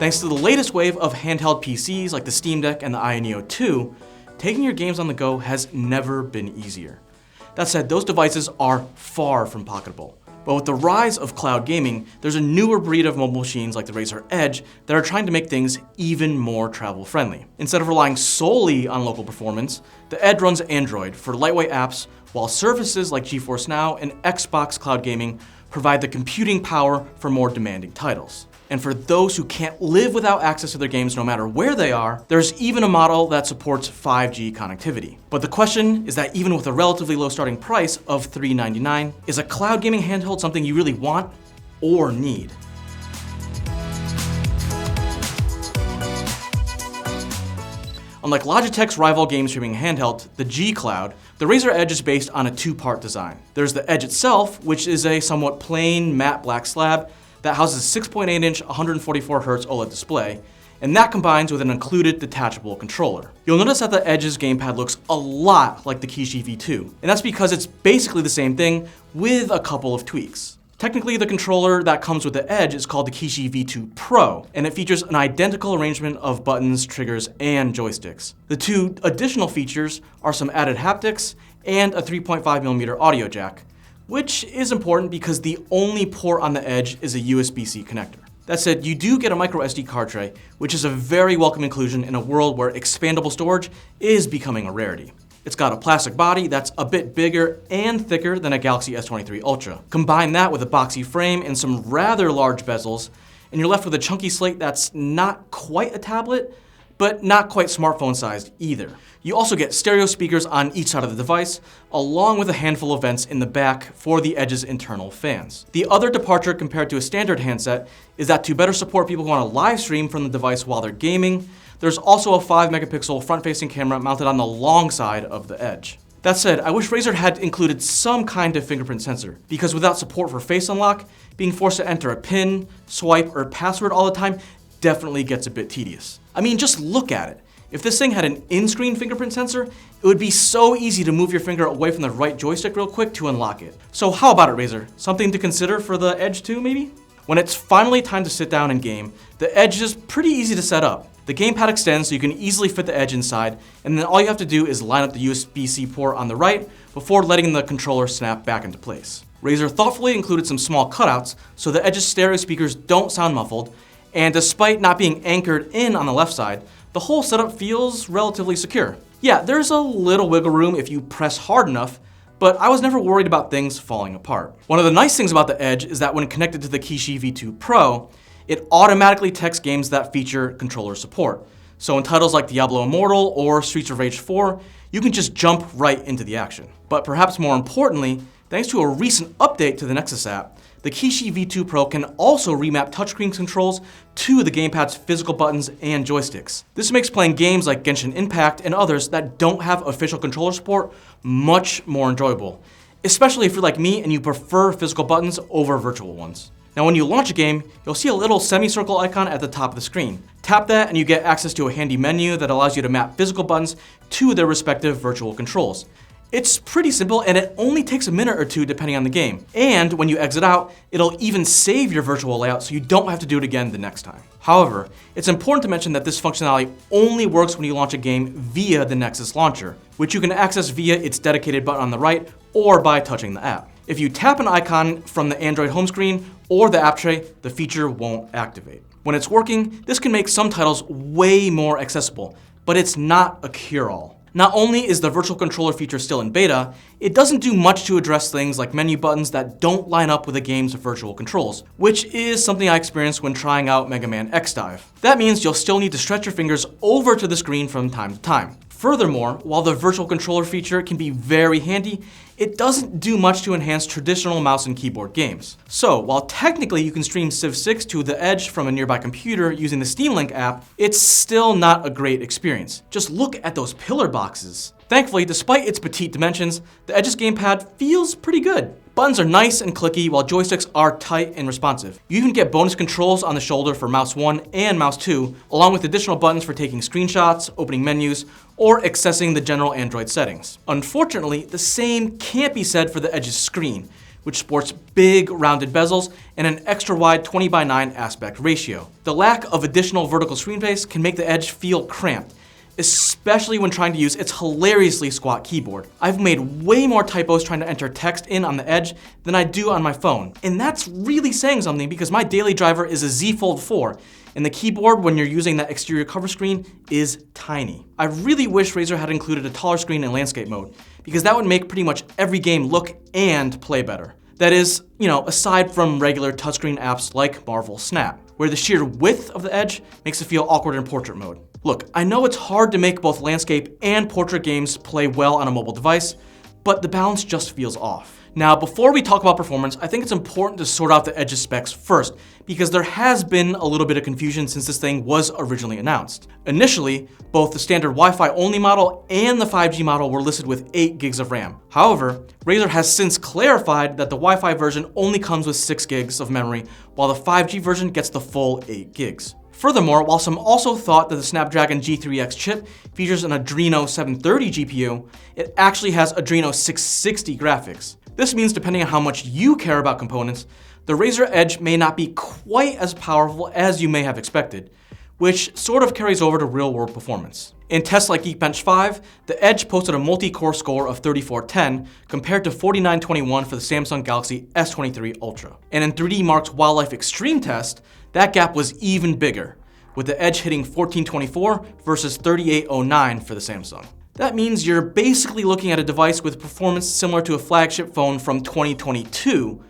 Thanks to the latest wave of handheld PCs like the Steam Deck and the Neo 2, taking your games on the go has never been easier. That said, those devices are far from pocketable. But with the rise of cloud gaming, there's a newer breed of mobile machines like the Razer Edge that are trying to make things even more travel-friendly. Instead of relying solely on local performance, the Edge runs Android for lightweight apps, while services like GeForce Now and Xbox Cloud Gaming provide the computing power for more demanding titles. And for those who can't live without access to their games no matter where they are, there's even a model that supports 5G connectivity. But the question is that even with a relatively low starting price of $399, is a cloud gaming handheld something you really want or need? Unlike Logitech's rival game streaming handheld, the G Cloud, the Razer Edge is based on a two-part design. There's the Edge itself, which is a somewhat plain matte black slab that houses a 6.8-inch 144Hz OLED display, and that combines with an included detachable controller. You'll notice that the Edge's gamepad looks a lot like the Kishi V2, and that's because it's basically the same thing with a couple of tweaks. Technically, the controller that comes with the Edge is called the Kishi V2 Pro, and it features an identical arrangement of buttons, triggers, and joysticks. The two additional features are some added haptics and a 3.5mm audio jack, which is important because the only port on the Edge is a USB-C connector. That said, you do get a micro SD card tray, which is a very welcome inclusion in a world where expandable storage is becoming a rarity. It's got a plastic body that's a bit bigger and thicker than a Galaxy S23 Ultra. Combine that with a boxy frame and some rather large bezels, and you're left with a chunky slate that's not quite a tablet, but not quite smartphone sized either. You also get stereo speakers on each side of the device, along with a handful of vents in the back for the Edge's internal fans. The other departure compared to a standard handset is that to better support people who want to live stream from the device while they're gaming, there's also a 5-megapixel front-facing camera mounted on the long side of the Edge. That said, I wish Razer had included some kind of fingerprint sensor, because without support for face unlock, being forced to enter a PIN, swipe, or password all the time definitely gets a bit tedious. I mean, just look at it. If this thing had an in-screen fingerprint sensor, it would be so easy to move your finger away from the right joystick real quick to unlock it. So how about it, Razer? Something to consider for the Edge 2, maybe? When it's finally time to sit down and game, the Edge is pretty easy to set up. The gamepad extends so you can easily fit the Edge inside, and then all you have to do is line up the USB-C port on the right before letting the controller snap back into place. Razer thoughtfully included some small cutouts so the Edge's stereo speakers don't sound muffled, and despite not being anchored in on the left side, the whole setup feels relatively secure. Yeah, there's a little wiggle room if you press hard enough, but I was never worried about things falling apart. One of the nice things about the Edge is that when connected to the Kishi V2 Pro, it automatically detects games that feature controller support. So in titles like Diablo Immortal or Streets of Rage 4, you can just jump right into the action. But perhaps more importantly, thanks to a recent update to the Nexus app, the Kishi V2 Pro can also remap touchscreen controls to the gamepad's physical buttons and joysticks. This makes playing games like Genshin Impact and others that don't have official controller support much more enjoyable, especially if you're like me and you prefer physical buttons over virtual ones. Now when you launch a game, you'll see a little semicircle icon at the top of the screen. Tap that and you get access to a handy menu that allows you to map physical buttons to their respective virtual controls. It's pretty simple and it only takes a minute or two depending on the game. And when you exit out, it'll even save your virtual layout so you don't have to do it again the next time. However, it's important to mention that this functionality only works when you launch a game via the Nexus launcher, which you can access via its dedicated button on the right or by touching the app. If you tap an icon from the Android home screen or the app tray, the feature won't activate. When it's working, this can make some titles way more accessible, but it's not a cure-all. Not only is the virtual controller feature still in beta, it doesn't do much to address things like menu buttons that don't line up with the game's virtual controls, which is something I experienced when trying out Mega Man X-Dive. That means you'll still need to stretch your fingers over to the screen from time to time. Furthermore, while the virtual controller feature can be very handy, it doesn't do much to enhance traditional mouse and keyboard games. So, while technically you can stream Civ 6 to the Edge from a nearby computer using the Steam Link app, it's still not a great experience. Just look at those pillar boxes. Thankfully, despite its petite dimensions, the Edge's gamepad feels pretty good. Buttons are nice and clicky, while joysticks are tight and responsive. You even get bonus controls on the shoulder for mouse 1 and mouse 2, along with additional buttons for taking screenshots, opening menus, or accessing the general Android settings. Unfortunately, the same can't be said for the Edge's screen, which sports big rounded bezels and an extra wide 20:9 aspect ratio. The lack of additional vertical screen space can make the Edge feel cramped, especially when trying to use its hilariously squat keyboard. I've made way more typos trying to enter text in on the Edge than I do on my phone. And that's really saying something because my daily driver is a Z Fold 4, and the keyboard when you're using that exterior cover screen is tiny. I really wish Razer had included a taller screen in landscape mode, because that would make pretty much every game look and play better. That is, aside from regular touchscreen apps like Marvel Snap, where the sheer width of the Edge makes it feel awkward in portrait mode. Look, I know it's hard to make both landscape and portrait games play well on a mobile device, but the balance just feels off. Now, before we talk about performance, I think it's important to sort out the Edge's specs first, because there has been a little bit of confusion since this thing was originally announced. Initially, both the standard Wi-Fi only model and the 5G model were listed with 8 gigs of RAM. However, Razer has since clarified that the Wi-Fi version only comes with 6 gigs of memory, while the 5G version gets the full 8 gigs. Furthermore, while some also thought that the Snapdragon G3x chip features an Adreno 730 GPU, it actually has Adreno 660 graphics. This means depending on how much you care about components, the Razer Edge may not be quite as powerful as you may have expected, which sort of carries over to real-world performance. In tests like Geekbench 5, the Edge posted a multi-core score of 3410 compared to 4921 for the Samsung Galaxy S23 Ultra. And in 3D Mark's Wildlife Extreme test, that gap was even bigger, with the Edge hitting 1424 versus 3809 for the Samsung. That means you're basically looking at a device with performance similar to a flagship phone from 2022,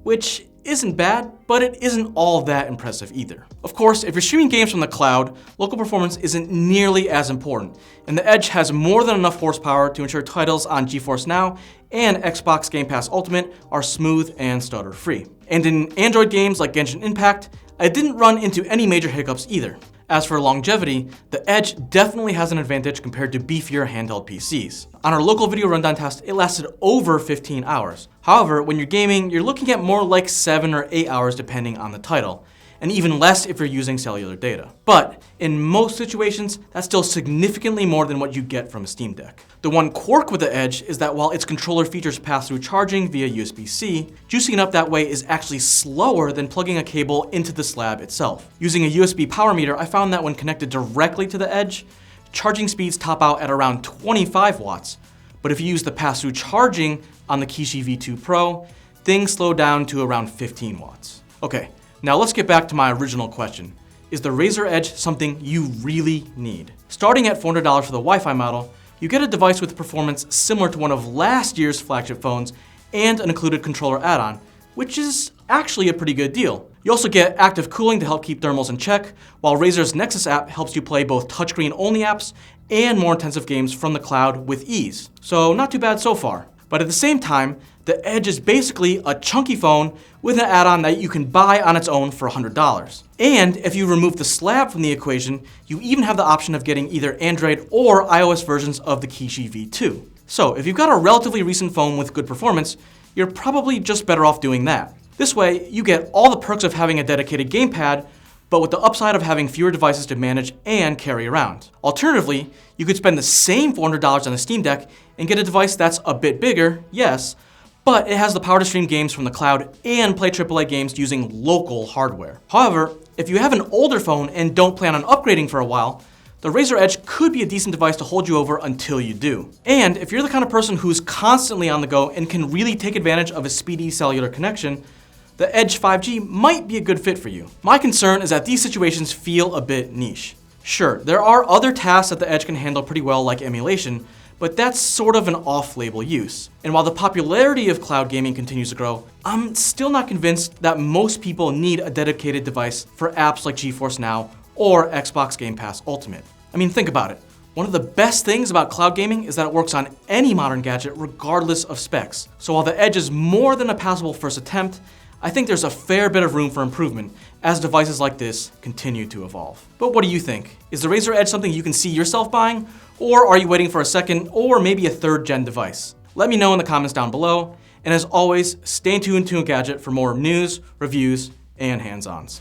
which isn't bad, but it isn't all that impressive either. Of course, if you're streaming games from the cloud, local performance isn't nearly as important, and the Edge has more than enough horsepower to ensure titles on GeForce Now and Xbox Game Pass Ultimate are smooth and stutter-free. And in Android games like Genshin Impact, I didn't run into any major hiccups either. As for longevity, the Edge definitely has an advantage compared to beefier handheld PCs. On our local video rundown test, it lasted over 15 hours. However, when you're gaming, you're looking at more like 7 or 8 hours depending on the title, and even less if you're using cellular data. But in most situations, that's still significantly more than what you get from a Steam Deck. The one quirk with the Edge is that while its controller features pass-through charging via USB-C, juicing it up that way is actually slower than plugging a cable into the slab itself. Using a USB power meter, I found that when connected directly to the Edge, charging speeds top out at around 25 watts. But if you use the pass-through charging on the Kishi V2 Pro, things slow down to around 15 watts. Okay. Now let's get back to my original question. Is the Razer Edge something you really need? Starting at $400 for the Wi-Fi model, you get a device with performance similar to one of last year's flagship phones and an included controller add-on, which is actually a pretty good deal. You also get active cooling to help keep thermals in check, while Razer's Nexus app helps you play both touchscreen-only apps and more intensive games from the cloud with ease. So not too bad so far. But at the same time, the Edge is basically a chunky phone with an add-on that you can buy on its own for $100. And if you remove the slab from the equation, you even have the option of getting either Android or iOS versions of the Kishi V2. So if you've got a relatively recent phone with good performance, you're probably just better off doing that. This way, you get all the perks of having a dedicated gamepad, but with the upside of having fewer devices to manage and carry around. Alternatively, you could spend the same $400 on a Steam Deck and get a device that's a bit bigger, yes, but it has the power to stream games from the cloud and play AAA games using local hardware. However, if you have an older phone and don't plan on upgrading for a while, the Razer Edge could be a decent device to hold you over until you do. And if you're the kind of person who's constantly on the go and can really take advantage of a speedy cellular connection, the Edge 5G might be a good fit for you. My concern is that these situations feel a bit niche. Sure, there are other tasks that the Edge can handle pretty well, like emulation, but that's sort of an off-label use. And while the popularity of cloud gaming continues to grow, I'm still not convinced that most people need a dedicated device for apps like GeForce Now or Xbox Game Pass Ultimate. I mean, think about it. One of the best things about cloud gaming is that it works on any modern gadget regardless of specs. So while the Edge is more than a passable first attempt, I think there's a fair bit of room for improvement as devices like this continue to evolve. But what do you think? Is the Razer Edge something you can see yourself buying? Or are you waiting for a second or maybe a third gen device? Let me know in the comments down below. And as always, stay tuned to Engadget for more news, reviews, and hands-ons.